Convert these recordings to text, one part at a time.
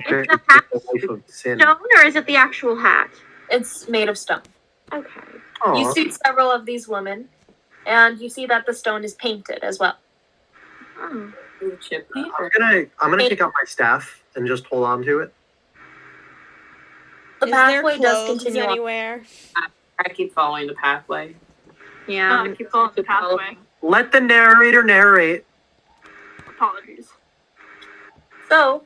Is the It's hat a life of sin. stone or is it the actual hat? It's made of stone. Okay. Aw. You see several of these women, and you see that the stone is painted as well. Oh. Chip paper. I'm gonna take out my staff and just hold on to it. The Is there pathway does clothes continue on. anywhere? I keep following the pathway. Yeah. I keep following the pathway. Let the narrator narrate. Apologies. So,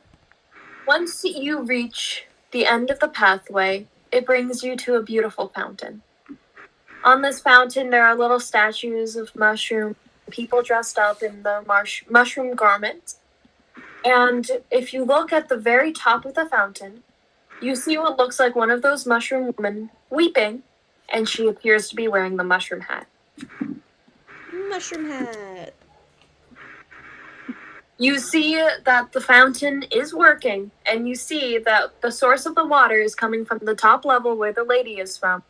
once you reach the end of the pathway, it brings you to a beautiful fountain. On this fountain, there are little statues of mushroom people dressed up in the mushroom garments. And if you look at the very top of the fountain, you see what looks like one of those mushroom women weeping, and she appears to be wearing the mushroom hat. Mushroom hat. You see that the fountain is working, and you see that the source of the water is coming from the top level where the lady is from.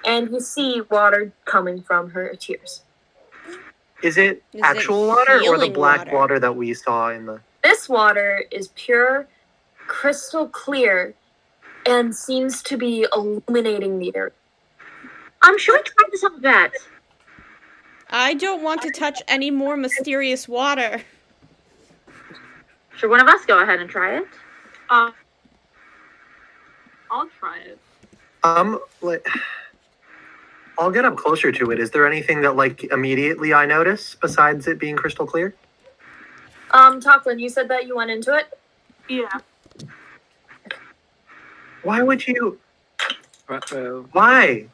And you see water coming from her tears. Is it Is it actual water or the healing black water? water that we saw in the? This water is pure, crystal clear, and seems to be illuminating the area. Should we try this on Vet? I don't want to touch any more mysterious water. Should one of us go ahead and try it? I'll try it. Like, I'll get up closer to it. Is there anything that like immediately I notice besides it being crystal clear? Tocklin, you said that you went into it? Yeah. Why would you? Uh-oh. Why?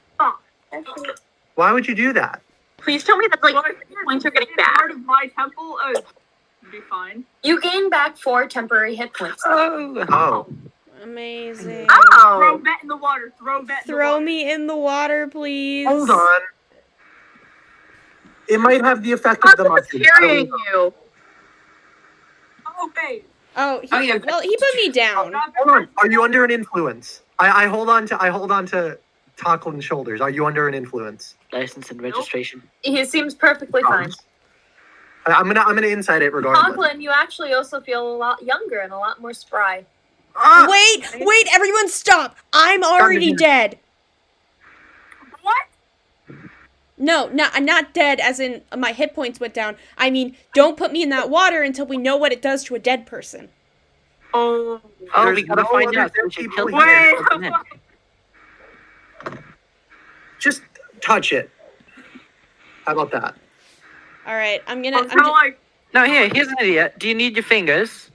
Actually, Why would you do that? Please tell me that like points are getting bad. Part of my temple. Oh, it'd be fine. you gain back 4 temporary hit points. Oh, Amazing. Throw Oh. Vet in the water. Throw Vet in the Throw water. me in the water, please. hold on. It might have the effect of the What's mushroom. carrying you? Oh, wait. Oh, Oh, yeah. well, he put me down. Hold on. Are you under an influence? I hold on to Tocklin's shoulders. Are you under an influence? License and registration. He seems perfectly fine. I'm gonna insight it regardless. Tocklin, you actually also feel a lot younger and a lot more spry. Ah! Wait, everyone stop. I'm already dead. What? No, not dead as in my hit points went down. I mean, don't put me in that water until we know what it does to a dead person. Oh. Oh, There's we gotta no find other out. dead We should people kill here. Wait. Just touch it. How about that? All right, I'm I'm gonna. kind of like, No, here's an idea. Do you need your fingers?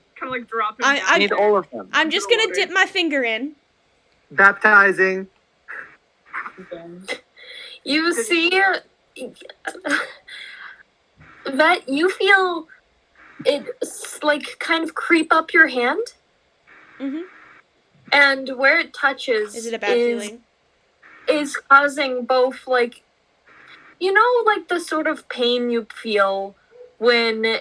drop him. I- You need all of them. I'm just gonna dip my finger in. Baptizing. You see that you feel it like kind of creep up your hand, Mhm. and where it touches Is it a bad feeling? is causing both like like the sort of pain you feel when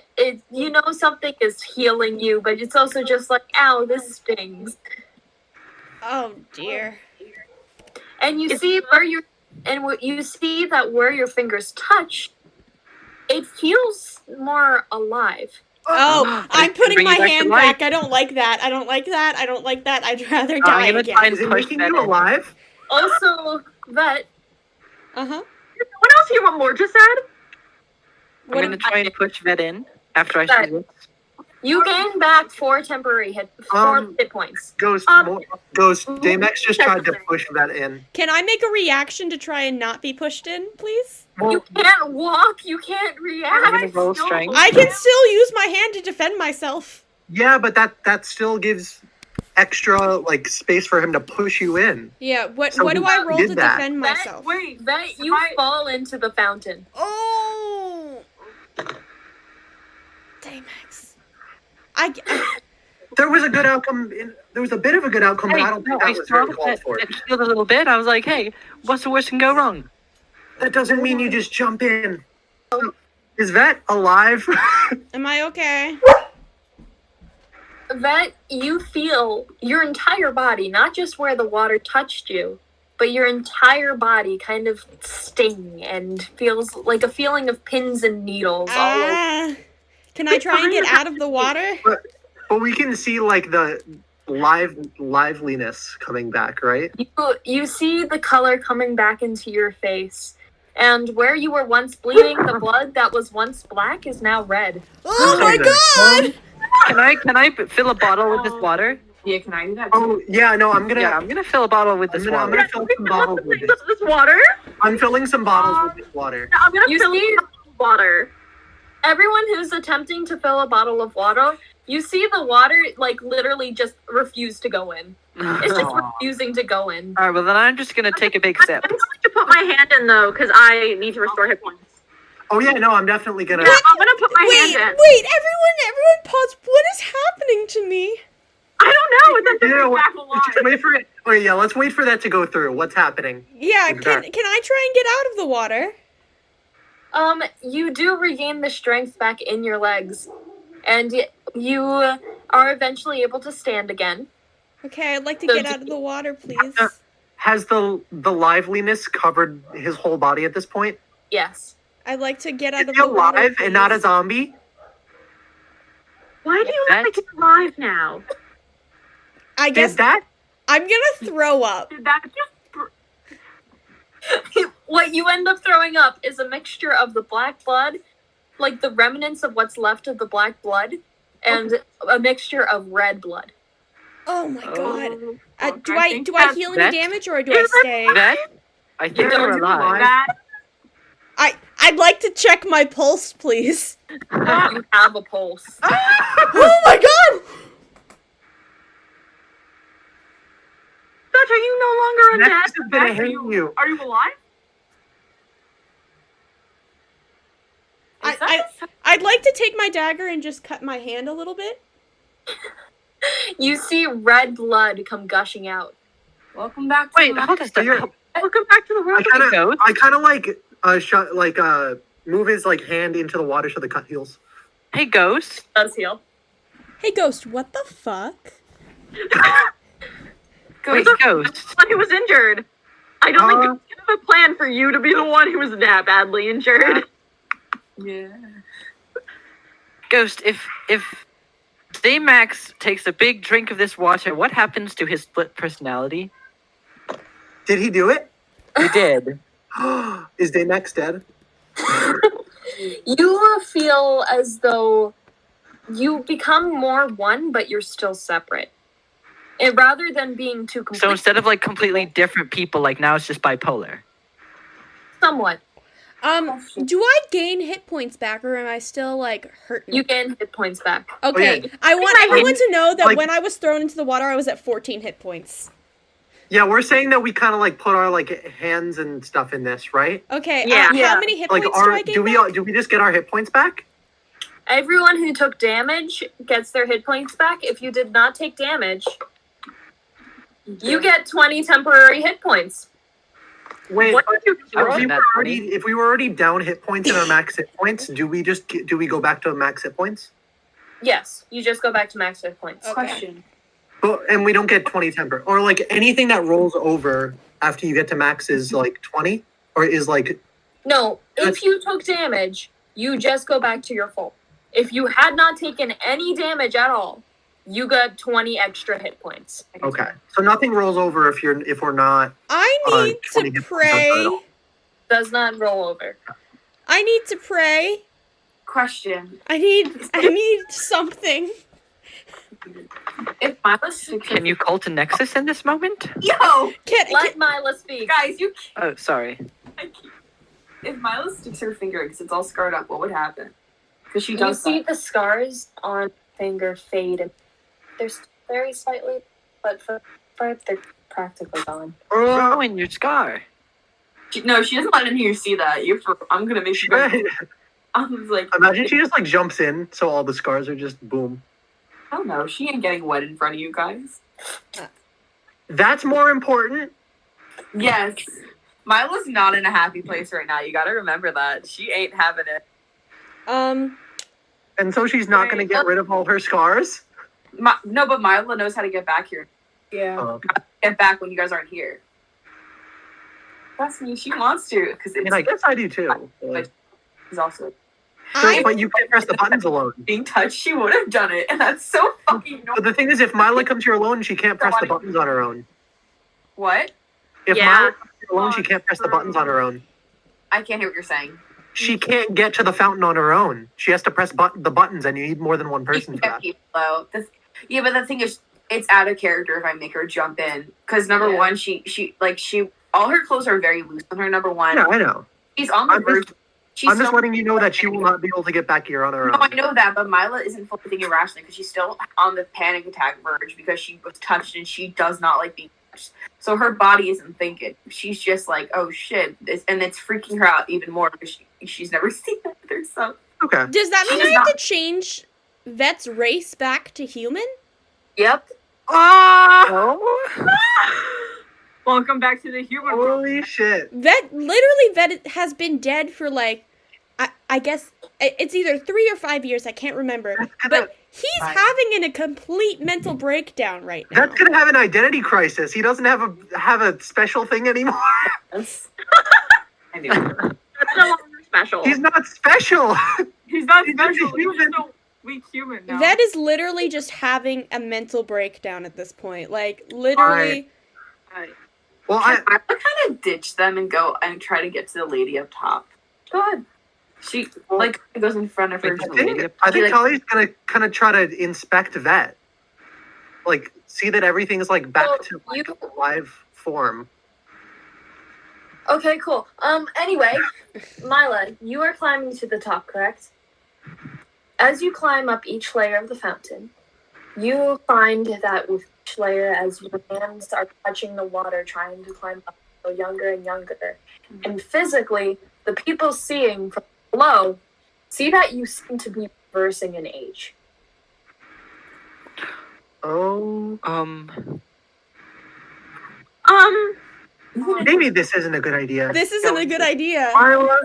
something is healing you, but it's also just like, ow, this stings. Oh dear. And you see where your fingers touch, it feels more alive. Oh, I'm putting Bring my you back to hand life. back. I don't like that. I don't like that. I don't like that. I'd rather die gonna again. try and Is it push making that you in. alive? Also, Vet, Uh-huh. What else do you want more? Just said? I'm gonna try and push Vet in after I That- see this. you gain back 4 temporary hit points. Ghost. Damex just tried to push that in. Can I make a reaction to try and not be pushed in, please? You can't walk. You can't I'm react. gonna roll strength. I can still use my hand to defend myself. Yeah, but that still gives extra like space for him to push you in. Yeah, what So do who I roll did to that? defend myself? Wait. Vet, you fall into the fountain. Oh! Damex. There was a good outcome. There was a bit of a good outcome, but I don't think that was very called for. It healed a little bit. I was like, hey, what's the worst can go wrong? That doesn't mean you just jump in. Is Vet alive? Am I okay? Vet, you feel your entire body, not just where the water touched you, but your entire body kind of sting and feels like a feeling of pins and needles all over. Can I try and get out of the water? But we can see like the liveliness coming back, right? You see the color coming back into your face. And where you were once bleeding, the blood that was once black is now red. Oh Okay, my good. god! Can I fill a bottle with this water? Yeah, can I do that? Oh yeah, no, I'm gonna. Yeah, I'm gonna fill a bottle with this I'm water. gonna fill some bottles with this. This water? I'm filling some bottles with this water. I'm gonna You fill see- it with water. Everyone who's attempting to fill a bottle of water, you see the water, like, literally just refuse to go in. It's just refusing to go in. Alright, well then I'm just gonna take a big I'm sip. going to put my hand in though, because I need to restore hit points. Oh yeah, no, I'm definitely gonna. Yeah, I'm gonna put my Wait, hand in. wait, everyone pause. What is happening to me? I don't know. It's a Yeah, Back alive. just wait for it. Oh yeah, let's wait for that to go through. What's happening? Yeah, Exactly. can I try and get out of the water? You do regain the strength back in your legs. And you are eventually able to stand again. Okay, I'd like to So get do- out of the water, please. Has the liveliness covered his whole body at this point? Yes. I'd like to get out Is of he the water, alive and not a please. zombie? Why do you have to get alive now? I Did guess that? I'm gonna throw up. Did that just... What you end up throwing up is a mixture of the black blood, like the remnants of what's left of the black blood, and a mixture of red blood. Oh my god. Oh, Do I think do I that's- heal that- any damage or do I stay? That? I think Yeah, we're you're alive. alive. That... I'd like to check my pulse, please. You have a pulse. Oh my god! Dutch, are you no longer undead? Next is gonna hit you. Are you alive? Is that I'd like to take my dagger and just cut my hand a little bit. You see red blood come gushing out. Welcome back to Wait, the hold on a second. Welcome back to the world. I kind of like move his like hand into the water so the cut heals. Hey, Ghost. Does heal. Hey Ghost, what the fuck? Wait, Ghost. One who was injured. I don't think Uh, it's a plan for you to be the one who was that badly injured. Yeah. Ghost, if Daymax takes a big drink of this water, what happens to his split personality? Did he do it? He did. Is Daymax dead? You feel as though you become more one, but you're still separate. And rather than being two So completely instead of like completely different people, like now it's just bipolar. somewhat, Do I gain hit points back or am I still like hurting? you gain hit points back. Okay, yeah. I want everyone to know that Like- when I was thrown into the water, I was at 14 hit points. Yeah, we're saying that we kind of like put our like hands and stuff in this, right? Okay, Yeah. how Yeah. many hit Like, points do I gain back? do we just get our hit points back? Everyone who took damage gets their hit points back. If you did not take damage, you get 20 temporary hit points. Wait, What but did you I if rolled we, that were 20. already, if we were already down hit points in our max hit points, do we go back to max hit points? Yes, you just go back to max hit points. Okay. Question. But and we don't get 20 temper or like anything that rolls over after you get to max is like 20 or is like No, if you took damage, you just go back to your full. If you had not taken any damage at all, you got 20 extra hit points. okay. So nothing rolls over if we're not. I need 20 to hit points at pray. all. Does not roll over. I need to pray. Question. I need something. If Miles Can you cult a nexus in this moment? Yo! Let Mila speak. Guys, you Oh, sorry. if Miles sticks her finger because it's all scarred up, what would happen? Because she You does see that. the scars on finger fade, and they're very slightly, but for they're practically gone. Oh, and your scar. No, she doesn't let any of you see that. I'm gonna make you go. I was like, Imagine she just like jumps in, so all the scars are just boom. I don't know. She ain't getting wet in front of you guys. That's more important. Yes. Mila's not in a happy place right now. You gotta remember that. She ain't having it. And so she's not going to get rid of all her scars. No, but Mila knows how to get back here. Yeah. Oh, Get back when you guys aren't here. Trust me, she wants to. Because I mean, I guess I do too. But- she's also... But you can't press the buttons alone. being touched, she would have done it, and that's so fucking annoying. But the thing is, if Mila comes here alone, she can't press the buttons on her own. What? If Yeah. Mila comes here alone, she can't press the buttons on her own. I can't hear what you're saying. She can't get to the fountain on her own. She has to press the buttons, and you need more than one person for that. People, though. Yeah, but the thing is, it's out of character if I make her jump in. Because number Yeah. one, she all her clothes are very loose on her. Number one, Yeah, I know. she's on the verge. I'm just letting you know that she will not be able to get back here on her No, I own. know that, but Mila isn't fully thinking irrationally because she's still on the panic attack verge because she was touched and she does not like being touched. So her body isn't thinking. She's just like, oh shit, and it's freaking her out even more because she's never seen that with herself. Okay. Does that mean She's I have not- to change Vet's race back to human? Yep. Oh. Welcome back to the human world. Holy shit. Vet has been dead for like, I guess it's either 3 or 5 years. I can't remember. But he's having a complete mental breakdown right now. That's gonna have an identity crisis. He doesn't have a special thing anymore. Yes. I knew. That's no longer special. He's not special. He's not He's just a special. He's human. just a weak human now. Vet is literally just having a mental breakdown at this point. Like, literally. Well, I kind of ditch them and go and try to get to the lady up top. Go ahead. She goes in front of her. I think Tali's gonna kind of try to inspect Vet, like see that everything's like back to like live form. Okay, cool. Anyway, Mila, you are climbing to the top, correct? As you climb up each layer of the fountain, you find that with each layer, as your hands are touching the water, trying to climb up, go younger and younger. And physically, the people seeing from below see that you seem to be reversing in age. Oh, maybe this isn't a good idea. This isn't a good idea. Marla,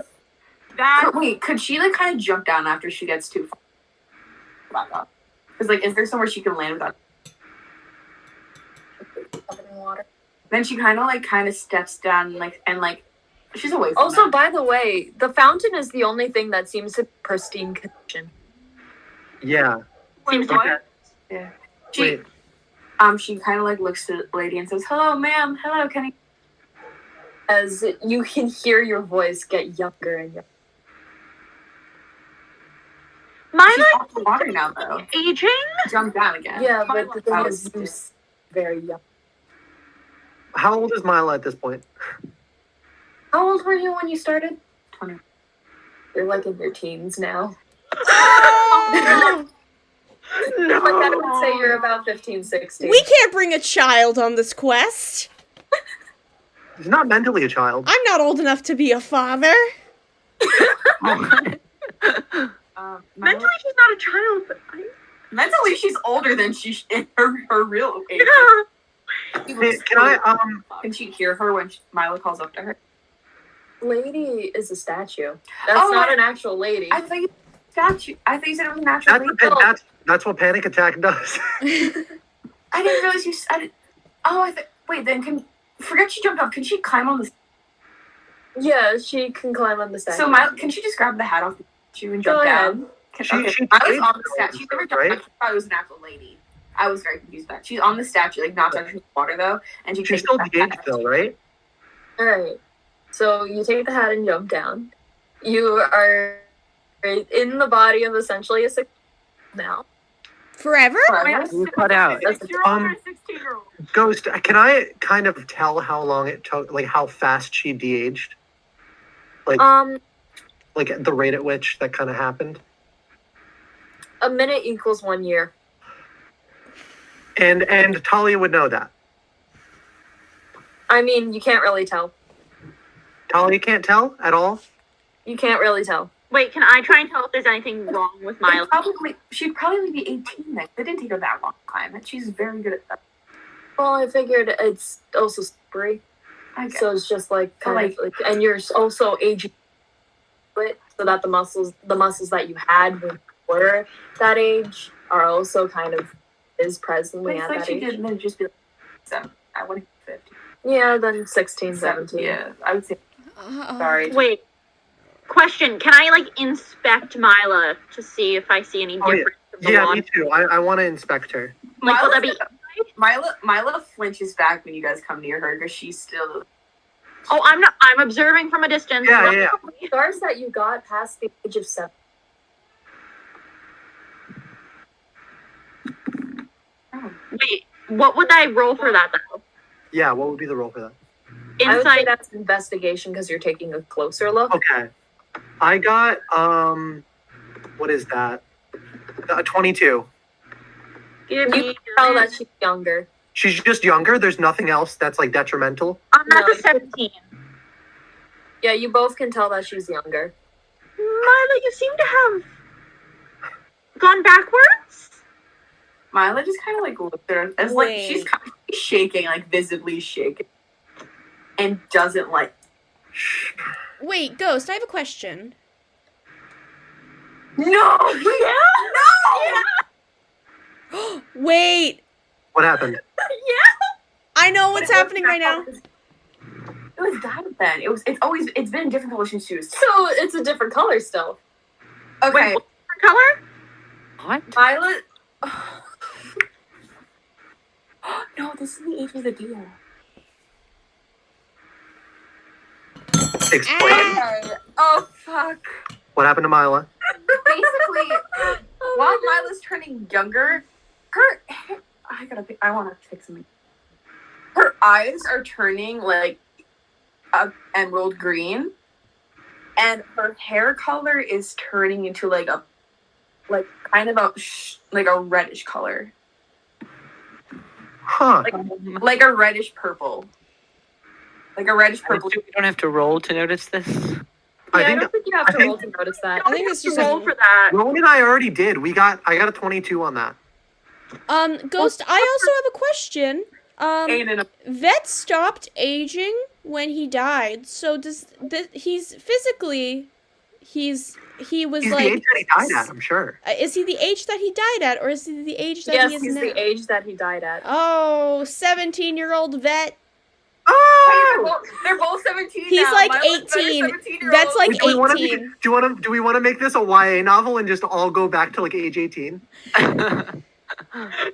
Wait, could she like kind of jump down after she gets too far back up? Because like, is there somewhere she can land without? Covered in water. Then she kind of steps down and she's away from Also, that. by the way, the fountain is the only thing that seems to be pristine condition. yeah. Wait, what? Yeah. She Wait. she kind of like looks to the lady and says, "Hello, ma'am. Hello, can I?" As you can hear your voice get younger and younger. She's Mila off the water now though. aging? Jump down again. Yeah, but the thing Mila- is, you very young. How old is Mila at this point? How old were you when you started? 20. You're like in your teens now. No. Like I would say you're about 15, 16. We can't bring a child on this quest. He's not mentally a child. I'm not old enough to be a father. Mentally, she's not a child, but Mentally, she's older than she's in her real age. Hey, can I Can she hear her when Mila calls up to her? Lady is a statue. That's Oh, not an actual lady. I thought you said it was a natural lady. that's what panic attack does. I didn't realize you said it. Wait, then forget she jumped off. Can she climb on the? Yeah, she can climb on the statue. So Mila, can she just grab the hat off the statue and jump Go down? ahead. She I was did on the go statue. She never first, jumped. right? I thought it was an actual lady. I was very confused with that. She's on the statue, like not touching the water though, and she She's takes still the de-aged hat. though, right? Alright. So you take the hat and jump down. You are in the body of essentially a 6 now. Forever? You cut out. 6-year-old or 16-year-old? Ghost, can I kind of tell how long it took, like how fast she de-aged? Like the rate at which that kind of happened? A minute equals 1 year. And Talia would know that. I mean, you can't really tell. Talia can't tell at all? You can't really tell. wait, can I try and tell if there's anything wrong with Mila? She'd probably be 18 then. It didn't take her that long to climb it. She's very good at that. Well, I figured it's also slippery. I guess. So it's just like kind Like- of like, and you're also aging it so that the muscles that you had when you were that age are also kind of is presently It's at like that she age. did, and then just be like 7. I would have 50. Yeah, then 16, 17. Yeah, I would say. Sorry. Wait, Question, can I, like, inspect Mila to see if I see any Oh, yeah. difference in the Yeah, water? me too. I want to inspect her. Like, will that be... Mila flinches back when you guys come near her because she's still. Oh, I'm observing from a distance. Yeah. Scars that you got past the age of 7. Wait, what would I roll for that, though? Yeah, what would be the roll for that? I would say Inside... that's investigation because you're taking a closer look. Okay. I got, what is that? 22. Give You me... can tell that she's younger. She's just younger? There's nothing else that's, like, detrimental? That's No. a 17. Yeah, you both can tell that she's younger. Mila, you seem to have gone backwards? Mila just kind of like looked at her as like she's kind of shaking, like visibly shaking, and doesn't like. Wait, Ghost, I have a question. No! Yeah! No! Wait, What happened? I know what's But it happening right wasn't now. that color. It was that then. It's been different colors since she was. So it's a different color still. Okay, What color? What? Mila. No, this is the age of the deal. Explain. Okay. Oh fuck. What happened to Mila? Basically, while Mila's turning younger, I want to fix something. Her eyes are turning like a emerald green, and her hair color is turning into like a kind of a reddish color, Huh. like a reddish purple, like a reddish purple. You don't have to roll to notice this. I I think don't think you have to roll to notice that. I think it's just roll a, for that. Rowan and I already did. I got a 22 on that. Ghost, I also have a question. Ain't in a Vet stopped aging when he died, so does he's physically, he was He's like, the age that he died at, I'm sure. Is he the age that he died at, or is he the age that Yes, he is he's now? the age that he died at. Oh, 17-year-old Vet. Oh! They're both 17 He's now. like Mila's better 18. 17-year-old. That's like Wait, do we wanna 18. do we want to make this a YA novel and just all go back to like age 18?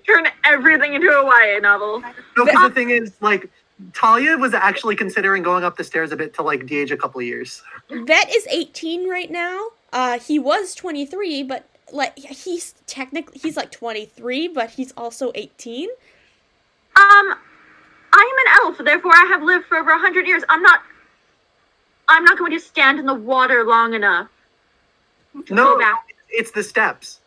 Turn everything into a YA novel. No, because the thing is, like, Talia was actually considering going up the stairs a bit to like de-age a couple of years. Vet is 18 right now. He was 23, but like he's like 23, but he's also 18. I am an elf, therefore I have lived for over 100 years. I'm not going to stand in the water long enough to No, go back. it's the steps.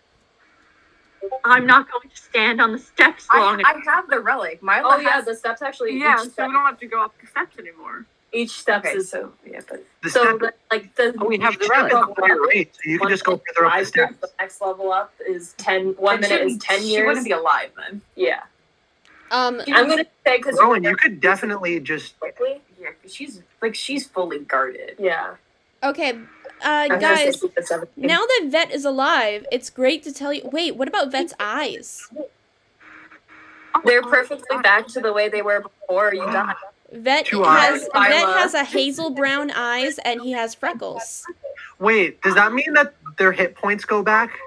I'm not going to stand on the steps long enough. I have the relic. Mila Oh yeah, has the steps actually. Yeah, each so step, we don't have to go up the steps anymore. each step Okay, is so yeah, but The so step, the, like the. Oh, we have the step is relic. a higher rate, so you can just go further up the steps. The next level up is 10. 1 then minute she- is 10 She years. wouldn't be alive then. Yeah, Um, I'm gonna say because Rowan, you could definitely just. quickly. Yeah, 'cause she's fully guarded. Yeah, okay, I'm gonna guys. say the 17. Now that Vet is alive, it's great to tell you. Wait, what about Vet's eyes? They're perfectly back to the way they were before you died. Vet Two has eyes. Vet has a hazel brown eyes and he has freckles. Wait, does that mean that their hit points go back?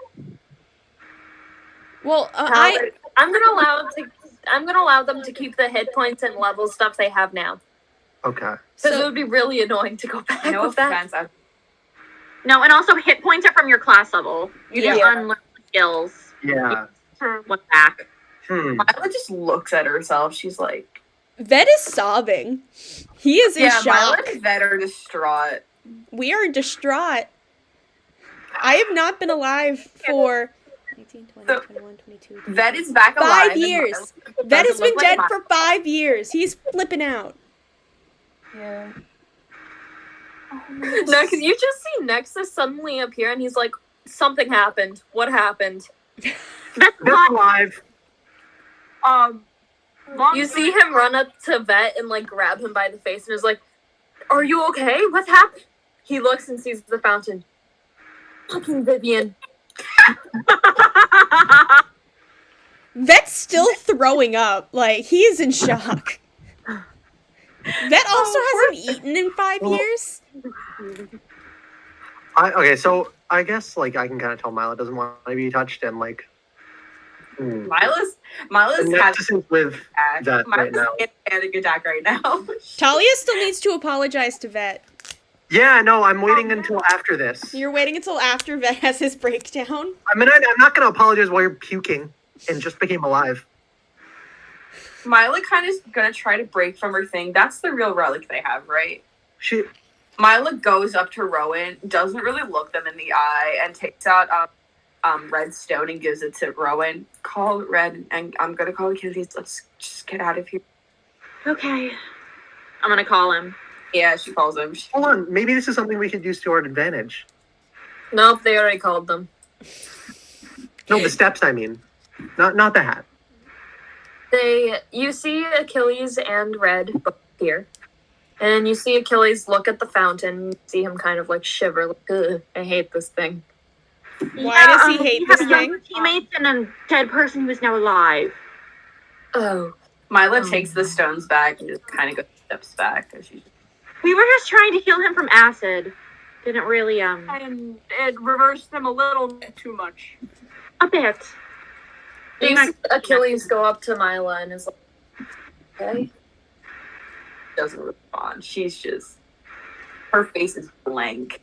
Well, I'm gonna allow them to keep the hit points and level stuff they have now. Okay. Because So- it would be really annoying to go back No with that. offense. No, and also hit points are from your class level. You just Yeah. unlearn skills. Yeah. What's back? Mila just looks at herself. She's like, Vet is sobbing. He is in yeah, shock. Mila and Vet are distraught. We are distraught. I have not been alive for 19, 20, So, 21, 22. Vet is back alive. 5 years. and Vet has doesn't been look like dead for 5 years. He's flipping out. Yeah. No, because you just see Nexus suddenly appear and he's like, something happened. What happened? That's They're not alive. Long You see him run up to Vet and like grab him by the face and is like, "Are you okay? What's happened?" He looks and sees the fountain. Fucking Vivian. Vet's still throwing up. Like, he is in shock. Vet also hasn't eaten in 5 Well- years. Okay, so I guess like I can kind of tell Mila doesn't want to be touched, and like Mila's the has nexus is with attack. that right Mila's now. getting a panic attack right now. Talia still needs to apologize to Vet. Yeah, no, I'm waiting until after this. You're waiting until after Vet has his breakdown? I mean, I'm not going to apologize while you're puking and just became alive. Mila kind of gonna try to break from her thing. That's the real relic they have, right? Mila goes up to Rowan, doesn't really look them in the eye, and takes out Red stone and gives it to Rowan. Call Red, and I'm gonna call Achilles. Let's just get out of here. Okay. I'm gonna call him. Yeah, she calls him. Hold on, maybe this is something we could use to our advantage. Nope, they already called them. No, the steps, I mean. Not the hat. You see Achilles and Red both here. And you see Achilles look at the fountain, you see him kind of like shiver, like, ugh, I hate this thing. Why does he hate we this have thing? younger teammates and a dead person who is now alive. Oh. Mila takes the stones back and just kind of goes steps back. We were just trying to heal him from acid. Didn't really, And it reversed them a little too much. a bit. You see Achilles go up to Mila and is like, okay. Doesn't respond. She's just, her face is blank.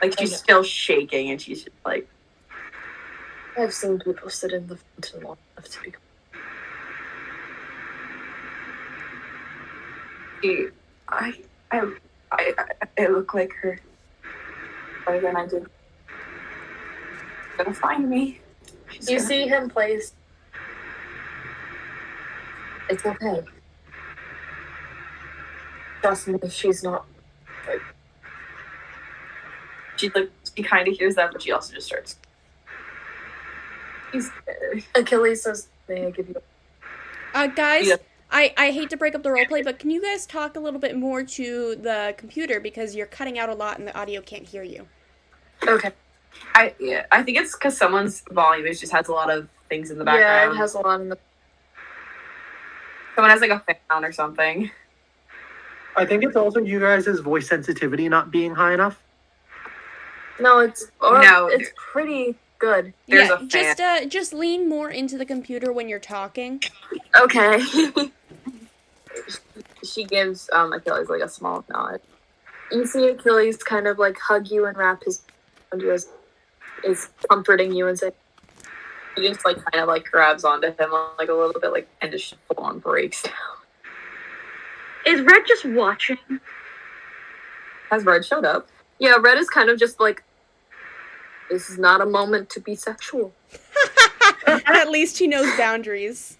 Like she's still shaking, and she's just like, I've seen people sit in the fountain long enough to be. I look like her. Better than I did. She's gonna find me. You see him place. It's okay. Trust me, she's not. She kind of hears that, but she also just starts. He's scared. Achilles says, "May I give you?" Guys, Yeah. I hate to break up the roleplay, but can you guys talk a little bit more to the computer because you're cutting out a lot and the audio can't hear you. Okay. I think it's because someone's volume just has a lot of things in the background. Yeah, it has a lot in the. Someone has like a fan or something. I think it's also you guys' voice sensitivity not being high enough. No, it's No. it's pretty good. There's yeah, a fan. just lean more into the computer when you're talking. Okay. She gives Achilles like a small nod. You see Achilles kind of like hug you and wrap his around you as is comforting you and say, He just like kind of like grabs onto him like a little bit, like, and just full on breaks down. Is Red just watching? Has Red showed up? yeah, Red is kind of just like, this is not a moment to be sexual. At least he knows boundaries.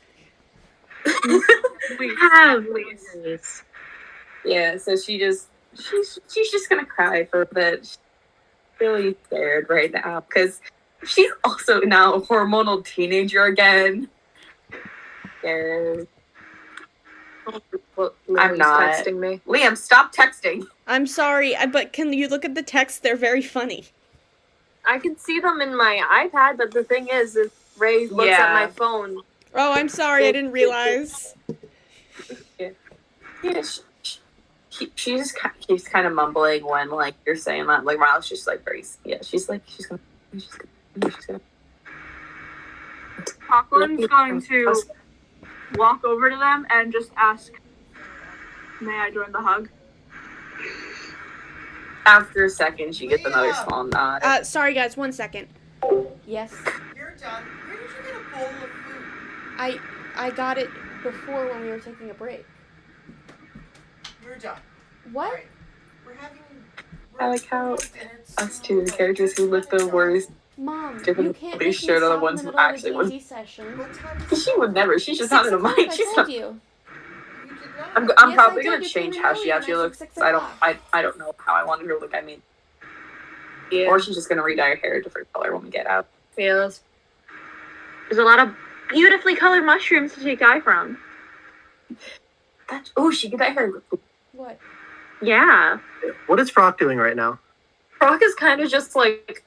Please. Yeah, so she's just gonna cry for a bit. She's really scared right now because she's also now a hormonal teenager again. Scared. Well, I'm Liam's not. texting me. Liam, stop texting. I'm sorry, but can you look at the text? They're very funny. I can see them in my iPad, but the thing is, if Ray looks at my phone, Oh, I'm sorry, I didn't realize. Yeah, she just keeps kind of mumbling when like you're saying that. Like Riley's just like very she's gonna. Cochran's going to walk over to them and just ask, "May I join the hug?" After a second, she gets another small nod. Sorry guys, 1 second. Yes. You're done. Where did you get a bowl of food? I got it before when we were taking a break. You're done. What? Right. We're having. I like how us two, the characters who live the worst. Mom, Given you can't they make me showed stop other in ones the who middle of actually a would. DayZ session. What time is She would never. She's just 6 not in a o'clock, mind. I She's told not. you. You did not. I'm Yes, probably I did. gonna You change came how early she and I actually said looks. 6 I don't. o'clock. I don't know how I wanted her to look. I mean, yeah, or she's just gonna re-dye her hair a different color when we get out. yeah, that's There's a lot of beautifully colored mushrooms to take dye from. She get that hair. What? Yeah. What is Frock doing right now? Brock is kind of just like,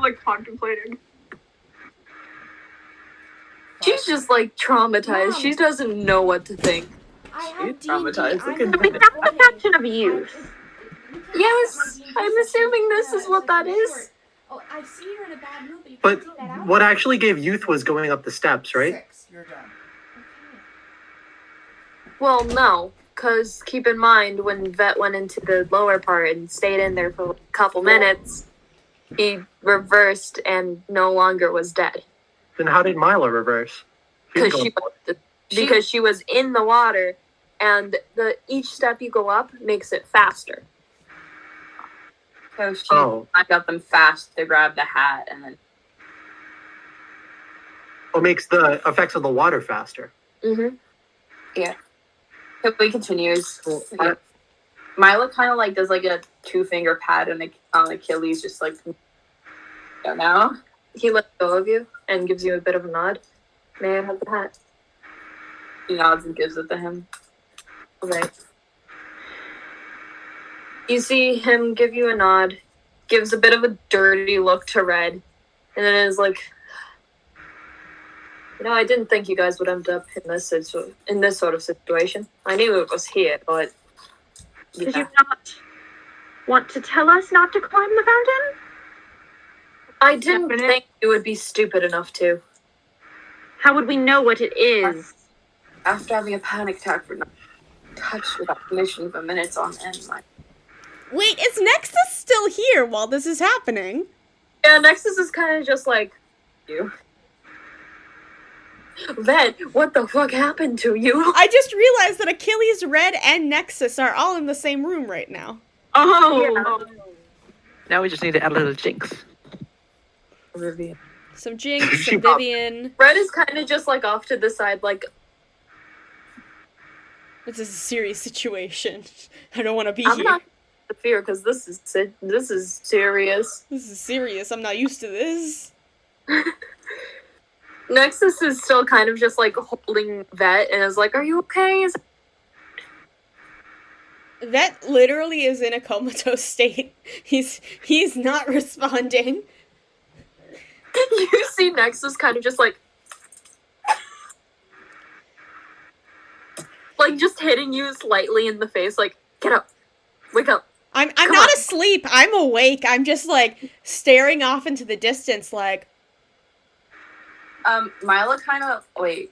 Like contemplating. she's just like traumatized. Mom. She doesn't know what to think. I have D&D. Traumatized. Look at Wait, that's a faction of youth. Yes, I'm assuming this is what that is. Oh, I've seen her in a bad movie. But what actually gave youth was going up the steps, right? 6. You're done. Well, no, because keep in mind when Vet went into the lower part and stayed in there for a couple minutes, he reversed and no longer was dead. Then how did Mila reverse? Because she was in the water, and each step you go up makes it faster. So I got them fast to grab the hat and then. What makes the effects of the water faster? Mm-hmm. Yeah. He continues. Mila kind of like does like a 2-finger pat on Achilles, just like. Don't know. He lets go of you and gives you a bit of a nod. May I have the hat? He nods and gives it to him. Okay. You see him give you a nod, gives a bit of a dirty look to Red, and then is like, I didn't think you guys would end up in this sort of situation. I knew it was here, but Did you not want to tell us not to climb the fountain? I didn't think you would be stupid enough to. How would we know what it is? After having a panic attack for not touched without permission for minutes on end, Wait, is Nexus still here while this is happening? Yeah, Nexus is kind of just like, you. Vet, what the fuck happened to you? I just realized that Achilles, Red, and Nexus are all in the same room right now. Oh! Yeah. Now we just need to add a little jinx. Some Jinx, some Vivian. Red is kind of just like off to the side, like, This is a serious situation. I don't want to be I'm here. not the fear because this is serious. This is serious. I'm not used to this. Nexus is still kind of just like holding Vet and is like, "Are you okay?" That literally is in a comatose state. He's not responding. You see Nexus kind of just like just hitting you slightly in the face, like, "Get up, wake up." I'm not asleep. I'm awake. I'm just like staring off into the distance, like. Mila kind of wait.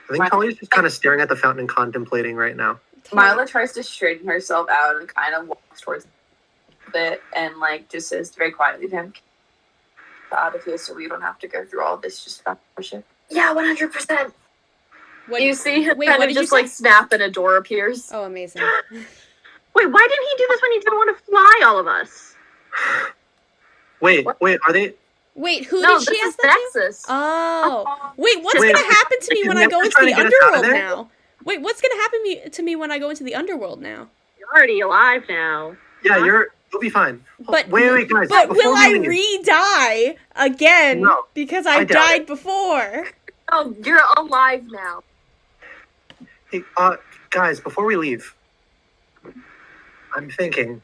I think Talia's just kind of staring at the fountain and contemplating right now. Mila tries to straighten herself out and kind of walks towards it and like just says very quietly to him, "Out of here, so we don't have to go through all this. Just about worship." Yeah, 100%. What, you see him wait, kind what of did just you like say? snap and a door appears. Oh, amazing. Wait, why didn't he do this when he didn't want to fly all of us? Wait, What? are they? Wait, who No, did she this is ask that to? Nexus. Oh. Wait, what's Wait, gonna happen to me is when I go Nexus into trying the to get us out of underworld there? now? Wait, what's gonna happen to me when I go into the underworld now? You're already alive now. Yeah, you'll be fine. But Wait, guys. But before will we I leave- re-die again? No, Because I I doubt died it. before. Oh, you're alive now. Hey, guys, before we leave, I'm thinking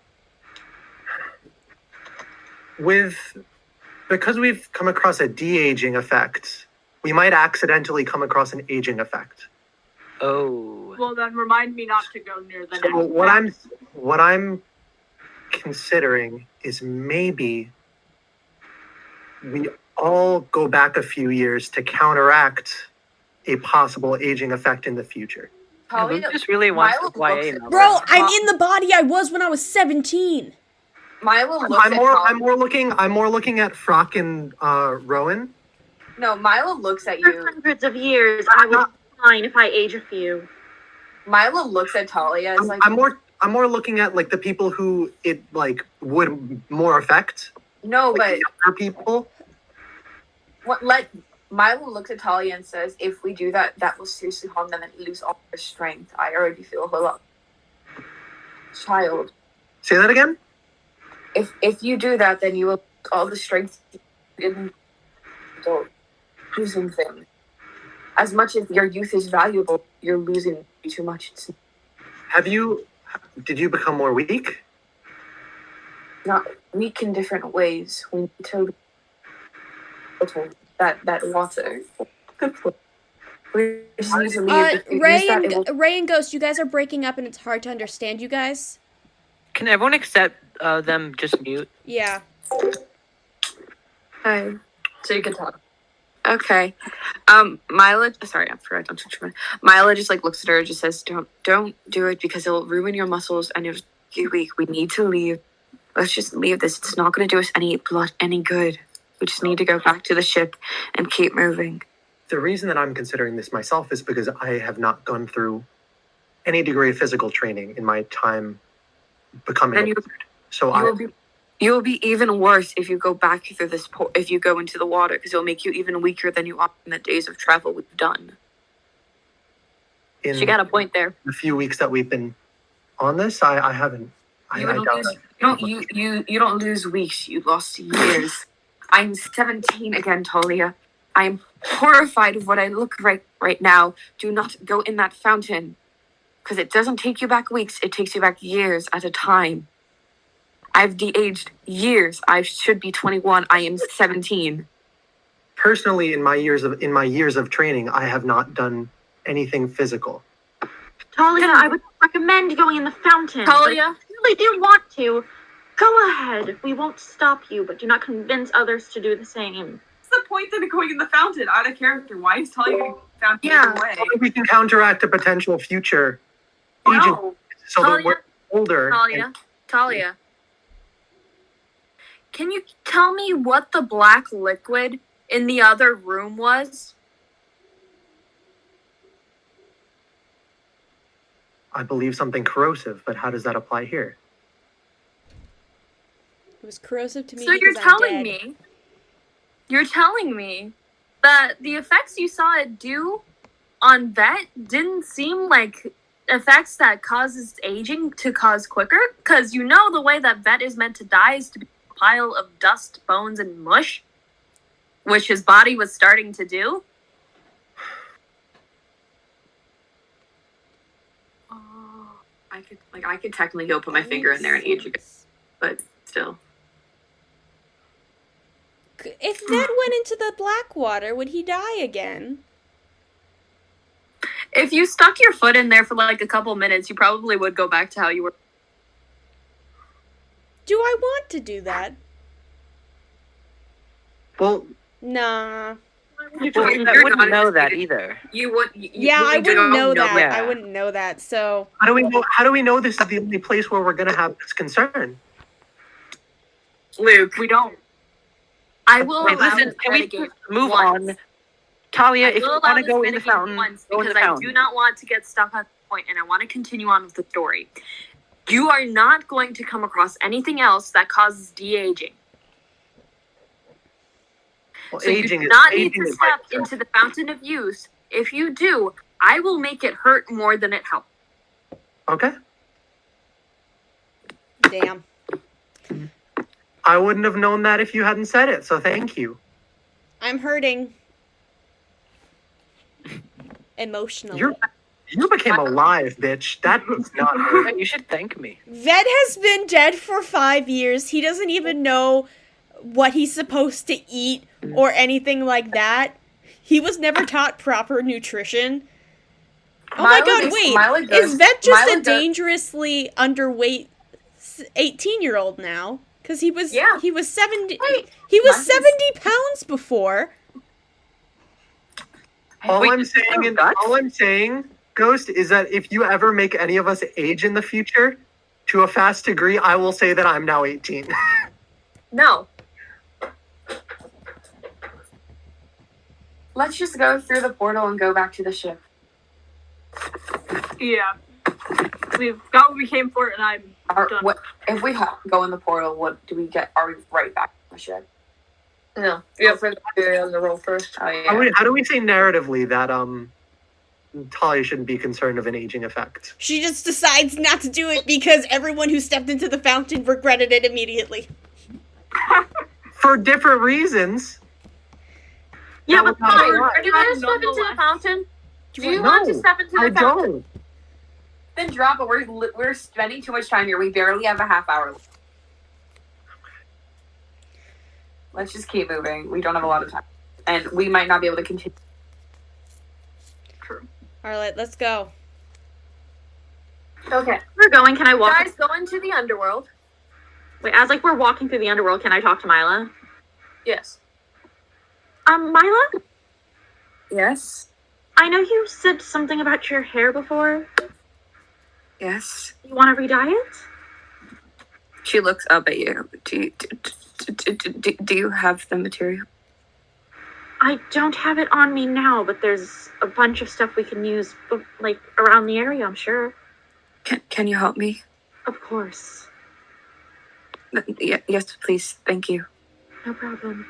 because we've come across a de-aging effect, we might accidentally come across an aging effect. Oh. Well, then remind me not to go near the So next. what I'm considering is maybe we all go back a few years to counteract a possible aging effect in the future. Talia Lucas really wants Mila the YA looks at- novel. Bro, I'm in the body I was when I was 17. Mila looks I'm at more Talia. I'm more looking at Frock and Rowan. No, Mila looks at For you. hundreds of years, I will be fine if I age a few. Mila looks at Talia as like, I'm more looking at like the people who it like would more affect. no, Like but the younger people. Mila looks at Talia and says, "If we do that, that will seriously harm them and lose all their strength. I already feel a lot." Child, Say that again. if you do that, then you will lose all the strength in adult losing things. As much as your youth is valuable, you're losing too much. It's Did you become more weak? not weak in different ways. We need to that water. We just need to leave. If we use Ray that, and it will- Ray and Ghost, you guys are breaking up, and it's hard to understand you guys. Can everyone accept them just mute? Yeah. Hi. So you can talk. Okay. Mila. Sorry, I forgot. Don't touch my. Mila just like looks at her and just says, "Don't do it because it'll ruin your muscles and it'll make you weak. We need to leave. Let's just leave this. It's not going to do us any good. We just need to go back to the ship and keep moving." The reason that I'm considering this myself is because I have not gone through any degree of physical training in my time becoming And a you- wizard. So You will be even worse if you go back through this. If you go into the water, because it'll make you even weaker than you are in the days of travel we've done. in She got a point there. the few weeks that we've been on this, I haven't. I doubt that. You don't lose weeks. You lost years. I'm 17 again, Talia. I'm horrified of what I look right now. Do not go in that fountain, because it doesn't take you back weeks. It takes you back years at a time. I've de-aged years. I should be 21. I am 17. Personally, in my years of training, I have not done anything physical. Talia, I would recommend going in the fountain. but Talia? if you really do want to, go ahead. We won't stop you, but do not convince others to do the same. What's the point then of going in the fountain? Out of character. Why is Talia going to go in the fountain Yeah. either way? So that we can counteract a potential future agent, No. so that we're older. Talia. Can you tell me what the black liquid in the other room was? I believe something corrosive, but how does that apply here? It was corrosive to me. So you're because I'm telling dead. you're telling me that the effects you saw it do on Vet didn't seem like effects that causes aging to cause quicker? Because you know the way that Vet is meant to die is to be a pile of dust, bones, and mush, which his body was starting to do. I could technically go put my finger in there and age it, but still. If Vet went into the black water, would he die again? If you stuck your foot in there for like a couple minutes, you probably would go back to how you were. Do I want to do that? Well, Nah. I wouldn't know that either. You would. Yeah, I wouldn't know that. Yeah. I wouldn't know that. So how do we know this is the only place where we're gonna have this concern? Luke. We don't. I will Wait, allow listen, this can we renegade just move once. on? Talia, I if you will allow want to this go in the renegade fountain, once go in the because I fountain. do not want to get stuck at the point, and I want to continue on with the story. You are not going to come across anything else that causes de-aging. Well, So you aging do is not need aging to is my step into the fountain of youth. If you do, I will make it hurt more than it helps. Okay. damn. I wouldn't have known that if you hadn't said it, so thank you. I'm hurting. Emotionally. You became alive, bitch. That is not hurt. Yeah, you should thank me. Ved has been dead for 5 years. He doesn't even know what he's supposed to eat or anything like that. He was never taught proper nutrition. Oh my god, wait. Is Vet just a dangerously underweight 18-year-old now? Because he was 70 he was 70 pounds before. All I'm saying, Ghost, is that if you ever make any of us age in the future to a fast degree, I will say that I'm now 18. No. Let's just go through the portal and go back to the ship. Yeah. We've got what we came for, and I'm done. What if we go in the portal? What do we get? Are we right back to the ship? No. You have to on the roll first. Oh yeah. How do we say narratively that Talia shouldn't be concerned of an aging effect? She just decides not to do it because everyone who stepped into the fountain regretted it immediately. For different reasons. Yeah, That but was not a fine. lie. Are you gonna step into the fountain? Do you want to step into the I fountain? don't. Then drop it. We're spending too much time here. We barely have a half hour. Let's just keep moving. We don't have a lot of time, and we might not be able to continue. Alright, let's go. Okay. We're going. Can I walk? Guys, go into the underworld. Wait, as like we're walking through the underworld, can I talk to Mila? Yes. Mila, Yes. I know you said something about your hair before. Yes. You want to re-dye it? She looks up at you. Do you have the material? I don't have it on me now, but there's a bunch of stuff we can use, like around the area. I'm sure. Can you help me? Of course. Yes, please. Thank you. No problem.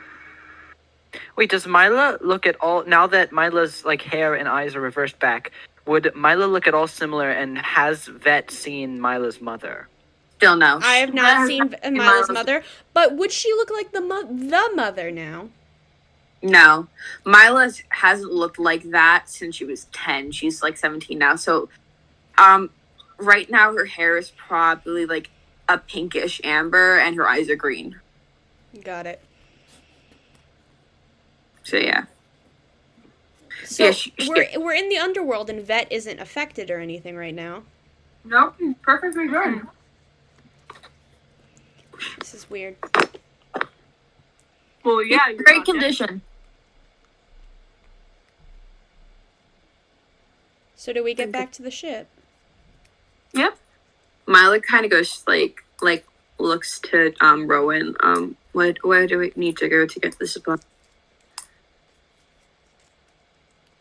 Wait, does Mila look at all, now that Mila's like hair and eyes are reversed back, would Mila look at all similar, and has Vet seen Mila's mother? Still no. I have not seen Mila's Mila's- mother, but would she look like the mother now? No. Mila hasn't looked like that since she was 10. She's like 17 now. So, right now her hair is probably like a pinkish amber and her eyes are green. Got it. So, yeah. So Yeah, we're in the underworld and Vet isn't affected or anything right now. Nope, he's perfectly good. This is weird. Well, yeah, you're Great not dead. condition. So do we get back to the ship? Mila kind of goes like looks to Rowan. Where do we need to go to get the supply?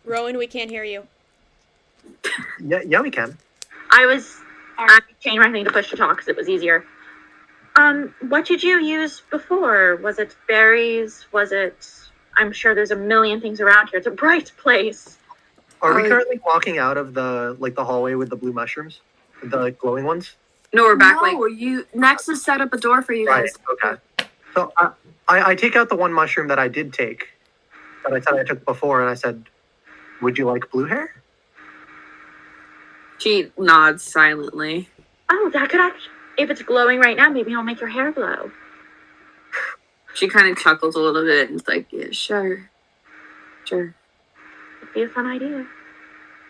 Rowan, we can't hear you. Yeah, we can. I changed my thing to push to talk because it was easier. What did you use before? Was it berries? Was it? I'm sure there's a million things around here. It's a bright place. Are we currently walking out of the hallway with the blue mushrooms, the glowing ones? No, we're back. No, you Nexus set up a door for you Right. guys. Okay. So I take out the one mushroom that I did take, that I said I took before, and I said, "Would you like blue hair?" She nods silently. Oh, that could actually. If it's glowing right now, maybe it'll make your hair glow. She kind of chuckles a little bit and is like, "Yeah, sure." It'd be a fun idea.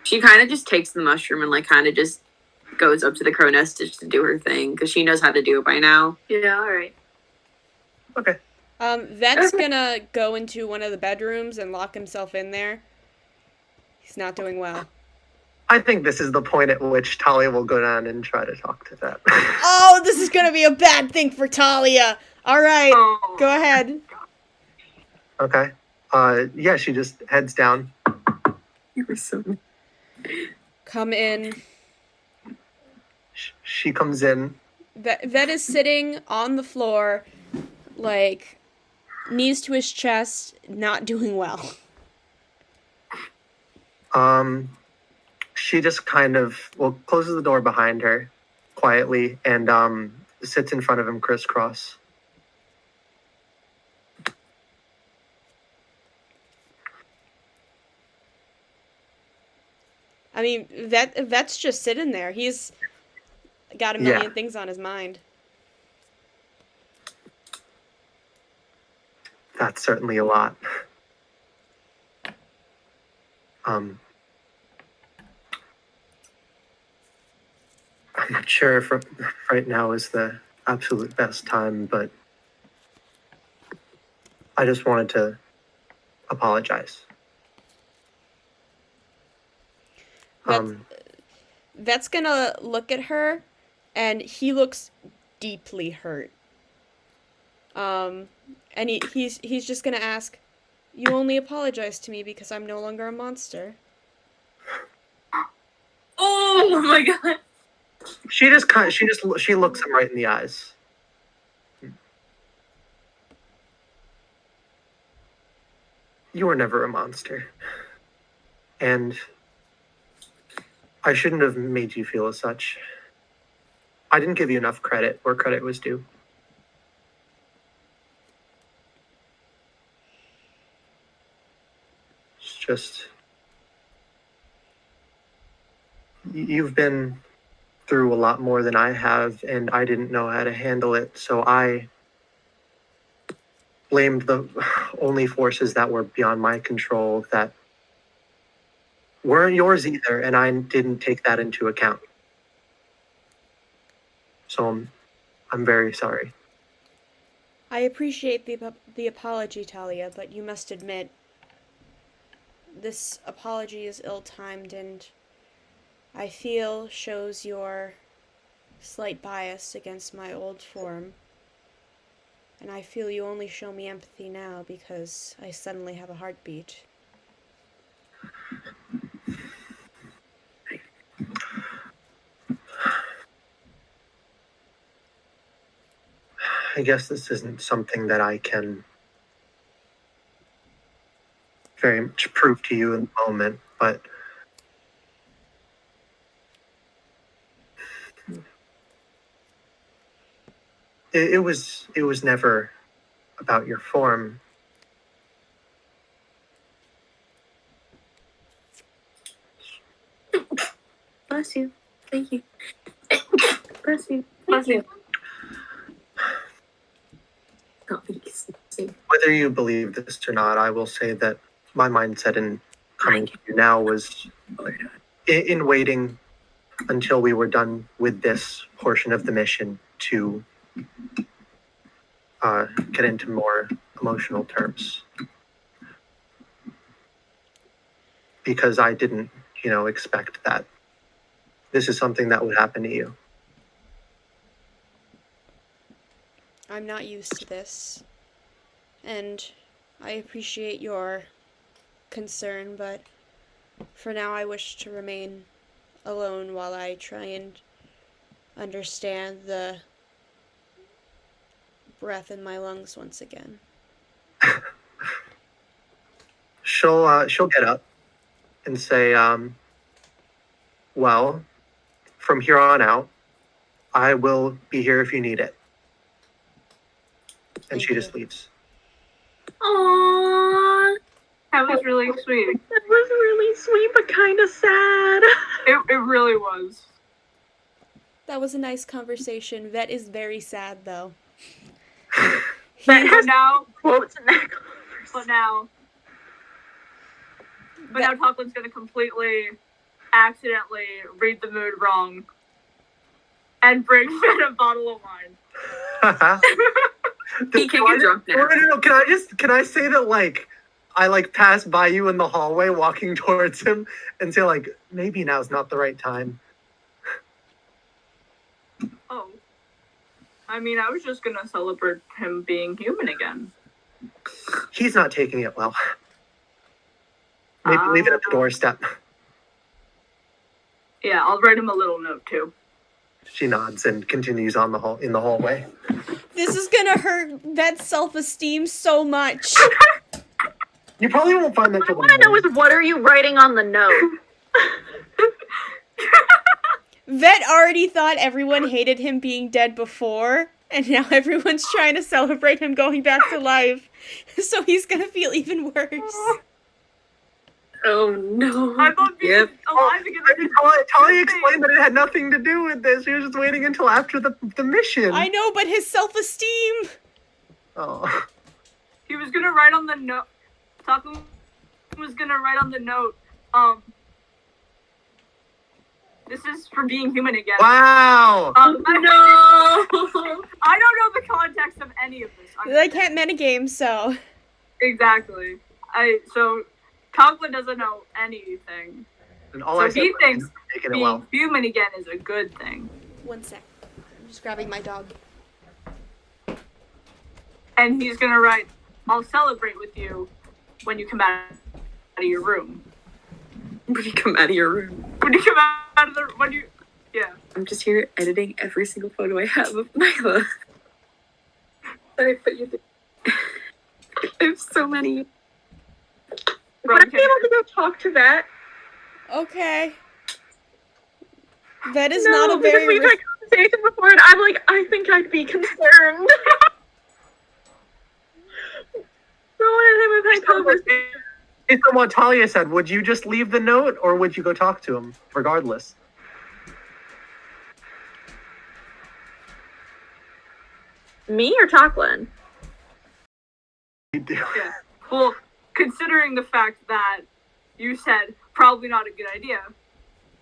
She kind of just takes the mushroom and like kind of just goes up to the crow nest just to do her thing because she knows how to do it by now. Yeah, all right. Okay. Vet's gonna go into one of the bedrooms and lock himself in there. He's not doing well. I think this is the point at which Talia will go down and try to talk to that. Oh, this is gonna be a bad thing for Talia. All right, Oh. go ahead. Okay. Yeah, she just heads down. You were so. Come in. She comes in. Vet is sitting on the floor, like knees to his chest, not doing well. She just kind of closes the door behind her quietly and sits in front of him crisscross. I mean, Vet's just sitting there. He's got a million things on his mind. That's certainly a lot. I'm not sure if right now is the absolute best time, but I just wanted to apologize. Vet's gonna look at her, and he looks deeply hurt. And he's just gonna ask, "You only apologize to me because I'm no longer a monster." Oh my god. She looks him right in the eyes. You were never a monster. And I shouldn't have made you feel as such. I didn't give you enough credit where credit was due. It's just... You've been through a lot more than I have, and I didn't know how to handle it, so I blamed the only forces that were beyond my control that weren't yours either, and I didn't take that into account. So I'm very sorry. I appreciate the apology, Talia, but you must admit this apology is ill-timed and I feel shows your slight bias against my old form. And I feel you only show me empathy now because I suddenly have a heartbeat. I guess this isn't something that I can very much prove to you in the moment, but it was never about your form. Bless you. Thank you. Bless you. Bless you. Oh, thanks. Whether you believe this or not, I will say that my mindset in coming to you now was in waiting until we were done with this portion of the mission to get into more emotional terms. Because I didn't, expect that this is something that would happen to you. I'm not used to this. And I appreciate your concern, but for now I wish to remain alone while I try and understand the breath in my lungs once again. She'll get up and say, well, from here on out, I will be here if you need it. And Thank she you. just leaves. Aww. That was really sweet. That was really sweet, but kind of sad. It really was. That was a nice conversation. Vet is very sad, though. That But has now, quotes in that but now Vet- Toplin's gonna completely, accidentally read the mood wrong and bring Finn a bottle of wine. He can get drunk now. No, can I say that I pass by you in the hallway walking towards him and say maybe now's not the right time. Oh. I mean, I was just gonna celebrate him being human again. He's not taking it well. Maybe leave it at the doorstep. Yeah, I'll write him a little note too. She nods and continues on in the hallway. This is gonna hurt Vet's self-esteem so much. You probably won't find that What I till want to know morning. is, what are you writing on the note? Vet already thought everyone hated him being dead before, and now everyone's trying to celebrate him going back to life. So he's gonna feel even worse. Oh no. I thought being Yep. alive again. Talia explained that it had nothing to do with this. She was just waiting until after the mission. I know, but his self-esteem. Oh. He was gonna write on the note. Tapu was gonna write on the note. This is for being human again. Wow. No. No. I don't know the context of any of this. They can't metagame, so. Exactly. So Conklin doesn't know anything. And all So I said he was thinks taking it being well. human again is a good thing. One sec. I'm just grabbing my dog. And he's gonna write, I'll celebrate with you when you come out of your room. When you come out of your room. When you come out of the yeah. I'm just here editing every single photo I have of Nyla. Sorry, but you did. I have so many. Would I be able to go talk to Vet? Okay. Vet is No, not a because very. we've had conversation before, and I'm like, I think I'd be concerned. Rowan and him have had conversation. Based on what Talia said, would you just leave the note or would you go talk to him regardless? Me or Tocklin? You do. Yeah. Well, considering the fact that you said probably not a good idea.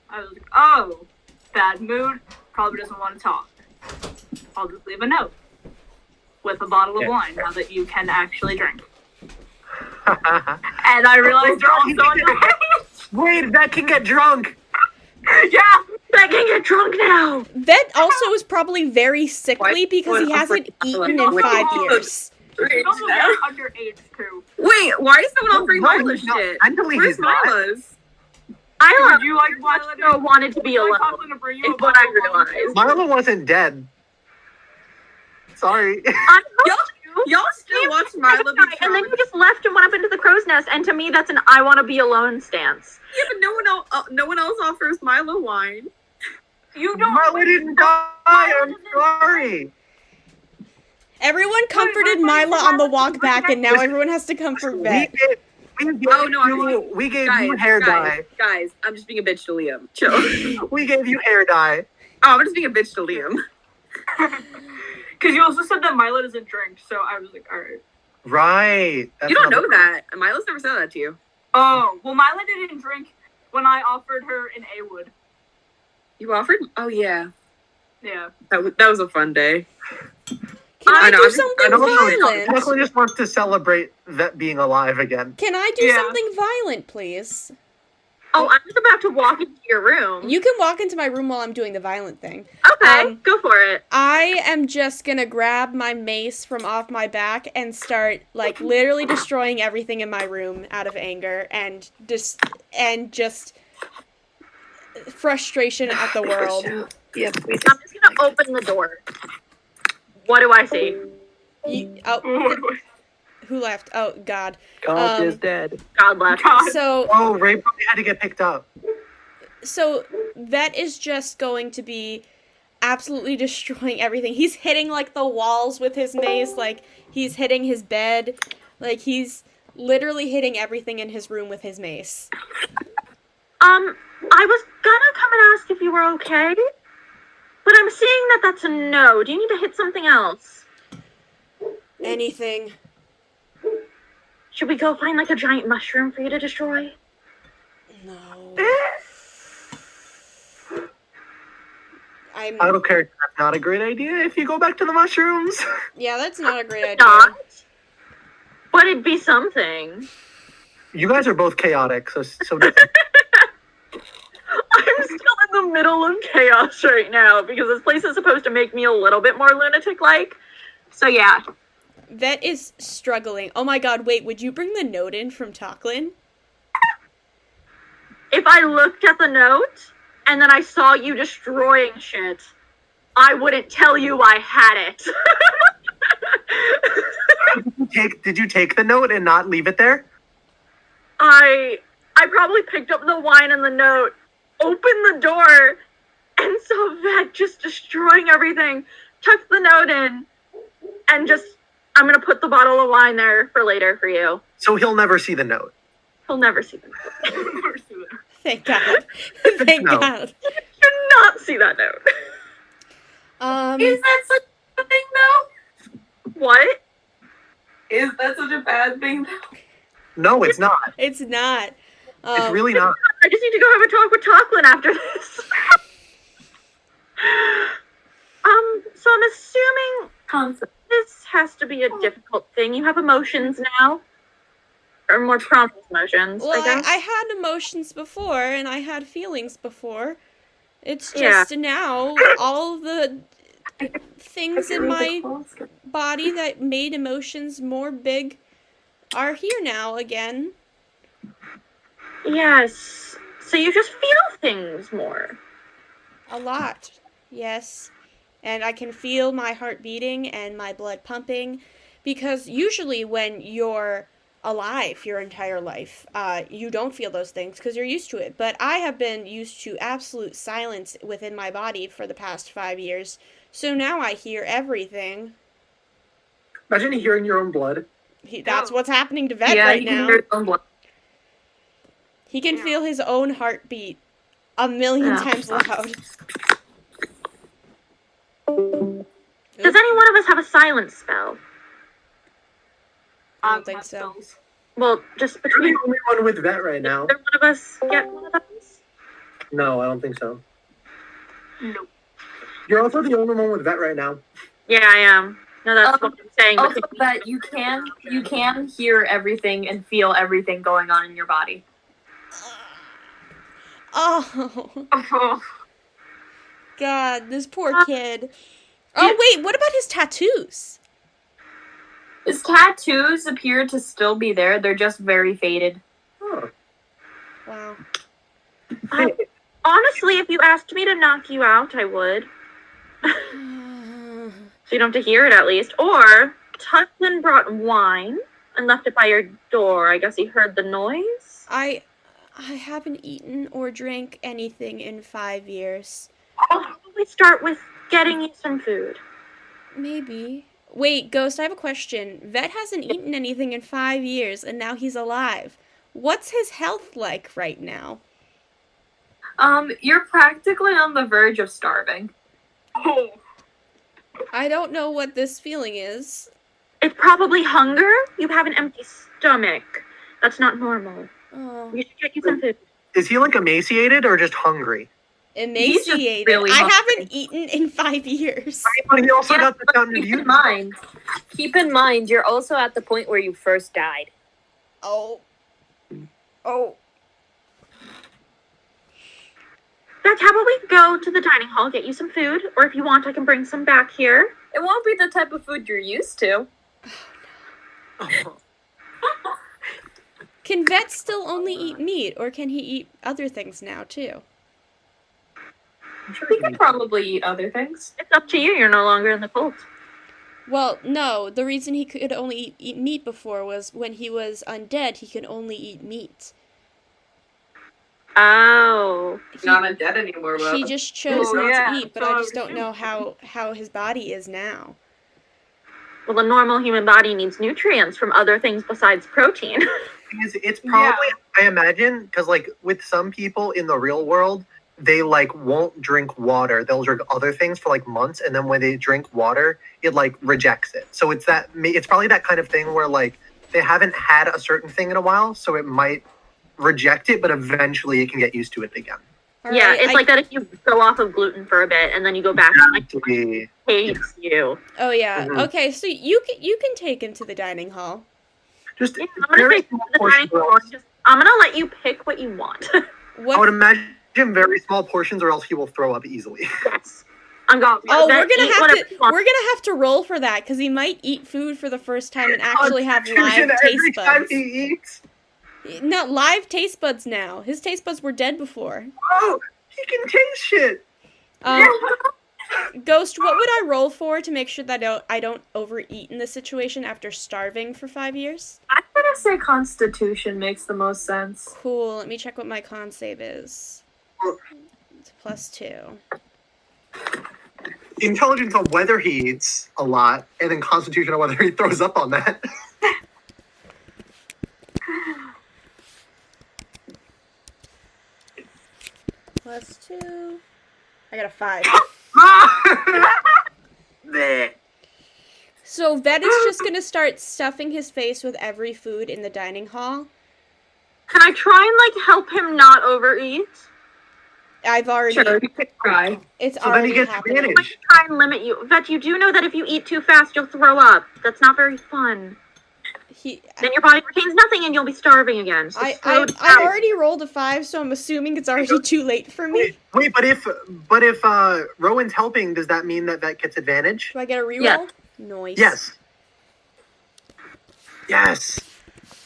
I was like, oh, bad mood, probably doesn't want to talk. I'll just leave a note with a bottle of wine now that you can actually drink. And I realized you're also underage. Wait, that can get drunk. Yeah, that can get drunk now. Vet also is probably very sickly because he hasn't eaten in 5 years. He's also very underage too. Wait, why does no one bring No, Mila's no, shit? mentally Where's he's not. Mila's? I Would you like Milo to wanted to be would you alone. like Conklin to bring you Is a what I bottle of wine? realized. Milo wasn't dead. Sorry. Y'all still watch Milo be And then you just left and went up into the crow's nest, and to me, that's an I want to be alone stance. Yeah, but no one else offers Milo wine. You don't. Milo didn't die. I'm sorry. Everyone comforted Mila on the walk back, and now everyone has to comfort Vet. We gave you hair dye. Guys, I'm just being a bitch to Liam. Chill. We gave you hair dye. Oh, I'm just being a bitch to Liam. Because you also said that Milo doesn't drink, so I was like, alright. Right. You don't know that. Milo's never said that to you. Oh, well, Milo didn't drink when I offered her an A-Wood. You offered? Oh, yeah. Yeah. That was a fun day. Can I do I something don't know. violent? Conklin just wants to celebrate that being alive again. Can I do Yeah. something violent, please? Oh, I was about to walk into your room. You can walk into my room while I'm doing the violent thing. Okay, go for it. I am just gonna grab my mace from off my back and start, like, literally destroying everything in my room out of anger and just frustration at the world. Yeah, I'm just gonna open the door. What do I see? Who left? Oh, God. God is dead. God left. So, Oh, Ray probably had to get picked up. so Vet is just going to be absolutely destroying everything. He's hitting, like, the walls with his mace, like, he's hitting his bed, like, he's literally hitting everything in his room with his mace. I was gonna come and ask if you were okay, but I'm seeing that that's a no. Do you need to hit something else? Anything. Should we go find, like, a giant mushroom for you to destroy? No. I don't care. That's not a great idea if you go back to the mushrooms. Yeah, that's not a great idea. Not. But it'd be something. You guys are both chaotic, so I'm still in the middle of chaos right now because this place is supposed to make me a little bit more lunatic-like. So yeah. Vet is struggling. Oh my god, wait, would you bring the note in from Talklin? If I looked at the note and then I saw you destroying shit, I wouldn't tell you I had it. Did you take the note and not leave it there? I probably picked up the wine and the note, opened the door, and saw Vet just destroying everything, tucked the note in, and just, I'm gonna put the bottle of wine there for later for you. So he'll never see the note. He'll never see the note. Thank God. Thank No. God. Do not see that note. Is that such a thing, though? What? Is that such a bad thing, though? No, it's not. It's not. It's really not. I just need to go have a talk with Talklin after this. So I'm assuming this has to be a difficult thing. You have emotions now. Or more prompt emotions, Well, I guess. I had emotions before, and I had feelings before. It's Yeah. just now, all the things in my body that made emotions more big are here now again. Yes. So you just feel things more. A lot. Yes. And I can feel my heart beating and my blood pumping, because usually when you're alive your entire life, you don't feel those things because you're used to it. But I have been used to absolute silence within my body for the past 5 years, so now I hear everything. Imagine hearing your own blood. That's what's happening to Vet right now. He can Yeah. feel his own heartbeat a million times loud. Does any one of us have a silence spell? I don't think so. Well, just You're between the only one with vet right now. either one of us get one of those. No, I don't think so. Nope. You're also the only one with vet right now. Yeah, I am. No, that's what I'm saying. Also, that you can hear everything and feel everything going on in your body. Oh, Oh, God, this poor kid. Oh, wait, what about his tattoos? His tattoos appear to still be there. They're just very faded. Oh. Wow. Honestly, if you asked me to knock you out, I would. So you don't have to hear it at least. Or Tupman brought wine and left it by your door. I guess he heard the noise. I haven't eaten or drank anything in 5 years. I'll probably start with getting you some food. Maybe. Wait, Ghost, I have a question. Vet hasn't eaten anything in 5 years, and now he's alive. What's his health like right now? You're practically on the verge of starving. oh. I don't know what this feeling is. It's probably hunger. You have an empty stomach. That's not normal. Oh, You should get you some food. Is he like emaciated or just hungry? emaciated. really I hungry. haven't eaten in 5 years. But he also Yeah, got the fountain of Keep in youth. mind. Keep in mind, you're also at the point where you first died. Oh. Oh. That's how about we go to the dining hall, get you some food, or if you want, I can bring some back here. It won't be the type of food you're used to. Can Vet still only eat meat, or can he eat other things now, too? He could probably eat other things. It's up to you. You're no longer in the cult. Well, no. The reason he could only eat meat before was when he was undead, he could only eat meat. Oh. Not undead anymore, He just chose Oh, not yeah, to eat, but I so just don't know how his body is now. Well, the normal human body needs nutrients from other things besides protein. It's probably, I imagine, because like with some people in the real world, they like won't drink water. They'll drink other things for like months, and then when they drink water, it like rejects it. So it's probably that kind of thing where like they haven't had a certain thing in a while, so it might reject it, but eventually it can get used to it again. Yeah, Alright, it's like that if you go off of gluten for a bit and then you go back and like Exactly. hates you. Oh yeah. Mhm. Okay, so you can take him to the dining hall. Just Yeah, I'm gonna very take small the dining portions. Or hall. else, I'm gonna let you pick what you want. I would What? imagine very small portions, or else he will throw up easily. Yes. I'm going. Oh, Then we're gonna eat have whatever to you want. we're gonna have to roll for that because he might eat food for the first time and actually have Constitution live every taste time buds. he eats. No, live taste buds now. His taste buds were dead before. Oh, he can taste shit. Ghost, what would I roll for to make sure that I don't overeat in this situation after starving for 5 years? I'm gonna say Constitution makes the most sense. Cool. Let me check what my con save is. It's +2. Intelligence on whether he eats a lot, and then Constitution on whether he throws up on that. +2. I got a 5. Bleh. So Vet is just gonna start stuffing his face with every food in the dining hall. Can I try and like help him not overeat? I've already. Sure, you could try. It's So then he already gets happening. advantage. I can try and limit you. Vet, you do know that if you eat too fast, you'll throw up. That's not very fun. Then your body retains nothing and you'll be starving again. So slow I down. already rolled a 5, so I'm assuming it's already too late for me. Wait, but if Rowan's helping, does that mean that gets advantage? Do I get a reroll? Yeah. Nice. Yes. Yes.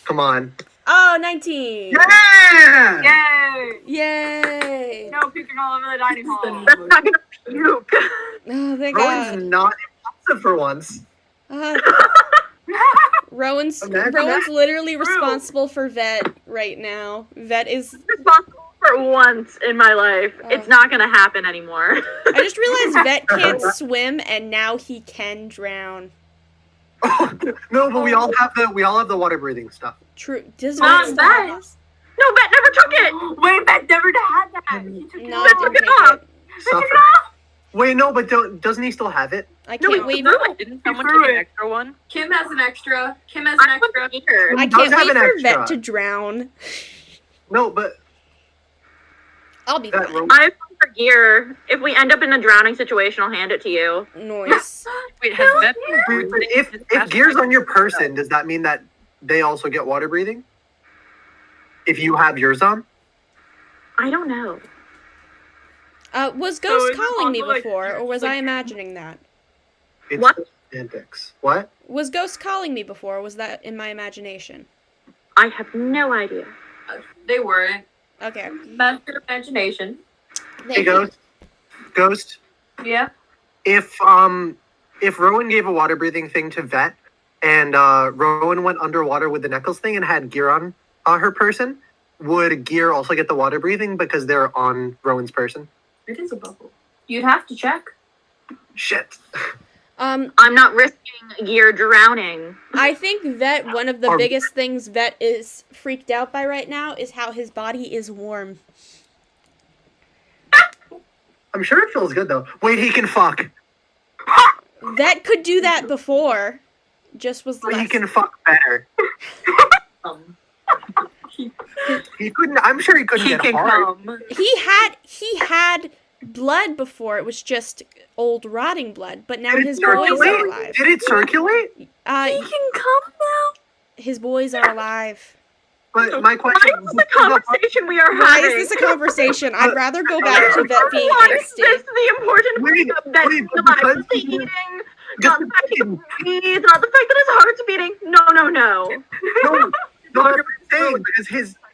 Come on. Oh, 19. Yeah. Yay! Yay. No puking all over the dining hall. That's not gonna puke. Oh, thank Rowan's God. not impulsive for once. Rowan's Imagine Rowan's that. literally responsible for Vet right now. Vet is. Responsible for once in my life. It's not gonna happen anymore. I just realized Vet can't swim, and now he can drown. Oh, no, but we all have the water breathing stuff. True. Does Not Vet bad. still have this? No, Bet never took it. Wait, that never had that. He took it No, off. I didn't took it take off. it. Suffer. Wait, no, but doesn't he still have it? I No, can't we wait. threw it. Didn't someone threw take an it. extra one? Kim has an extra. Kim has an I extra. wasn't here. I He does can't have wait an for extra. Vet to drown. No, but I'll be that fine. I have some for gear. If we end up in a drowning situation, I'll hand it to you. Noise. Wait, has Vet Wait, but if gear's on your person, does that mean that they also get water breathing? If you have yours on? I don't know. Was So Ghost is it calling me possible, like, before, or was like- I imagining that? It's What? semantics. What? Was Ghost calling me before, or was that in my imagination? I have no idea. They weren't. Okay. That's your imagination. Thank Hey, you. Ghost. Ghost. Yeah. If Rowan gave a water breathing thing to Vet, and Rowan went underwater with the necklace thing and had gear on her person, would gear also get the water breathing because they're on Rowan's person? It is a bubble. You'd have to check. Shit. I'm not risking gear drowning. I think Vet, one of the Are- biggest things Vet is freaked out by right now is how his body is warm. I'm sure it feels good though. Wait, he can fuck. Vet could do that before. Just was He less. can fuck better. Um, He couldn't. I'm sure he couldn't He get can hard. come. He had blood before. It was just old rotting blood, but now Did it his boys are circulate? alive. Did it circulate? he can come now. His boys are alive. But my question Why is this a conversation we are Why having? is this a conversation? I'd rather go back to Vet being Why is this angsty. the important Wait, part of that? wait, Not because the he- eating, not the fact he can breathe, not the fact that his heart's beating. No. No, but I'm saying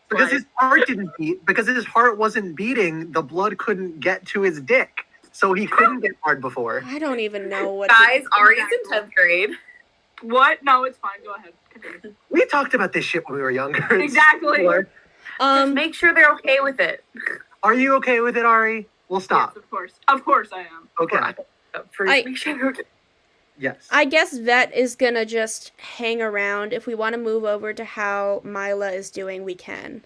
because his heart didn't beat, because his heart wasn't beating, the blood couldn't get to his dick, so he couldn't get hard before. I don't even know what. Guys, Ari's in 10th grade. What? No, it's fine. Go ahead. Continue. We talked about this shit when we were younger. in Exactly. school. Just make sure they're okay with it. Are you okay with it, Ari? We'll stop. Yes, of course. Of course I am. Okay. Make sure they're okay. Yes. I guess Vet is gonna just hang around. If we want to move over to how Mila is doing, we can.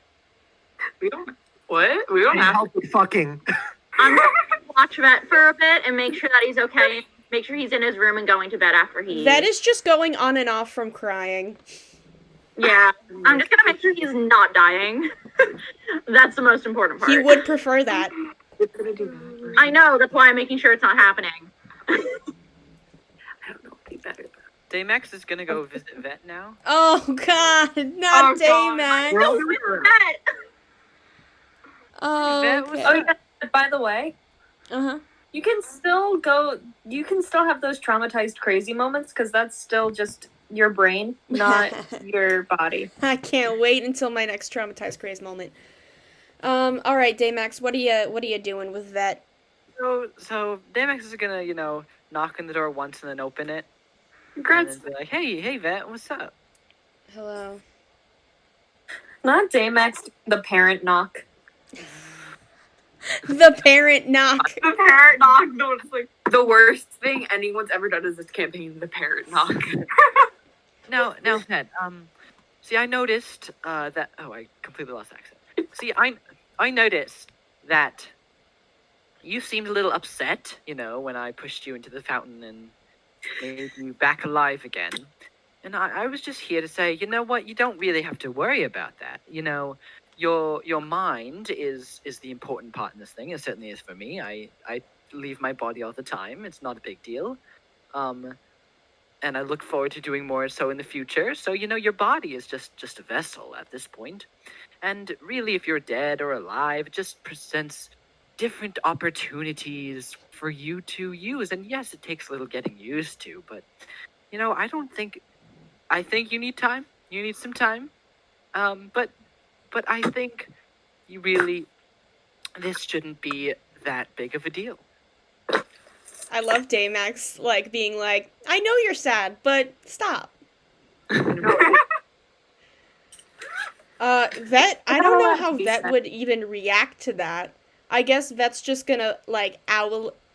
We don't. What? We don't Hey, have. help with fucking. I'm gonna watch Vet for a bit and make sure that he's okay. Make sure he's in his room and going to bed after he. Vet is just going on and off from crying. Yeah, I'm just gonna make sure he's not dying. That's the most important part. He would prefer that. I know. That's why I'm making sure it's not happening. I don't know. Be better. Daymax is gonna go visit Vet now. Oh God, not Oh, God. Daymax. We're all With here. that, Oh, Vet was- okay. Oh yeah. By the way, Uh-huh. you can still go. You can still have those traumatized crazy moments because that's still just your brain, not your body. I can't wait until my next traumatized craze moment. All right, Daymax, what are you doing with Vet? So Daymax is gonna, knock on the door once and then open it. Congrats. And then be like, hey, Vet, what's up? Hello. Not Daymax, the parent knock. The parent knock. The parent knock. No, it's like The worst thing anyone's ever done is this campaign, the parent knock. Now, Vet, see, I noticed, that, oh, I completely lost accent. See, I noticed that you seemed a little upset, when I pushed you into the fountain and made you back alive again. And I was just here to say, you know what, you don't really have to worry about that. Your mind is the important part in this thing. It certainly is for me. I leave my body all the time. It's not a big deal. And I look forward to doing more so in the future. So, your body is just a vessel at this point. And really, if you're dead or alive, it just presents different opportunities for you to use. And yes, it takes a little getting used to, but, I think you need time. You need some time. But I think this shouldn't be that big of a deal. I love Daymax, being like, I know you're sad, but stop. Vet, I don't know how Vet would even react to that. I guess Vet's just gonna,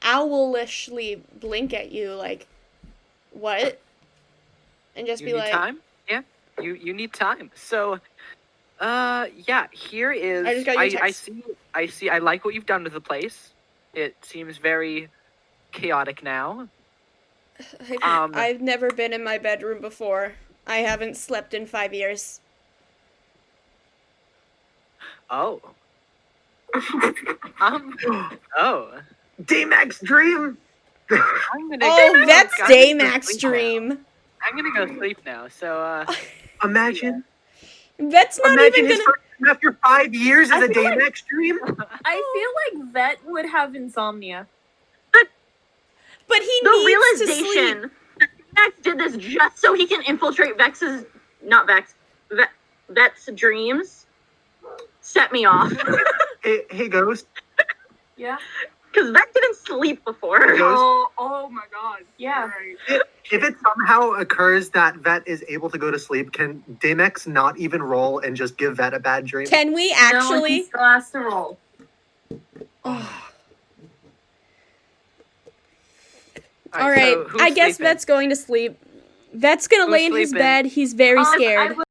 owlishly blink at you, what? And just You be need like, time? Yeah, you need time. So, yeah, here is. I just got your text. I see. I like what you've done with the place. It seems very chaotic now. I've never been in my bedroom before. I haven't slept in 5 years. Oh. Oh. Daymax dream. I'm gonna Oh, that's I'm gonna go Daymax sleep now. dream. I'm gonna go sleep now. So, Imagine. That's not Imagine even his gonna. first after 5 years is I a feel like- Daymax dream. I feel like Vet would have insomnia. But he The needs to sleep. realization that Max did this just so he can infiltrate Vet's dreams set me off. Hey, Ghost. Yeah. Because Vet didn't sleep before. Ghost. Oh my god. Yeah. Right. If it somehow occurs that Vet is able to go to sleep, can Daymax not even roll and just give Vet a bad dream? Can we No, actually? he still has to roll. All right, so who's I guess sleeping? Vet's going to sleep. Vet's gonna Who's lay in his sleeping? bed. He's very I scared. will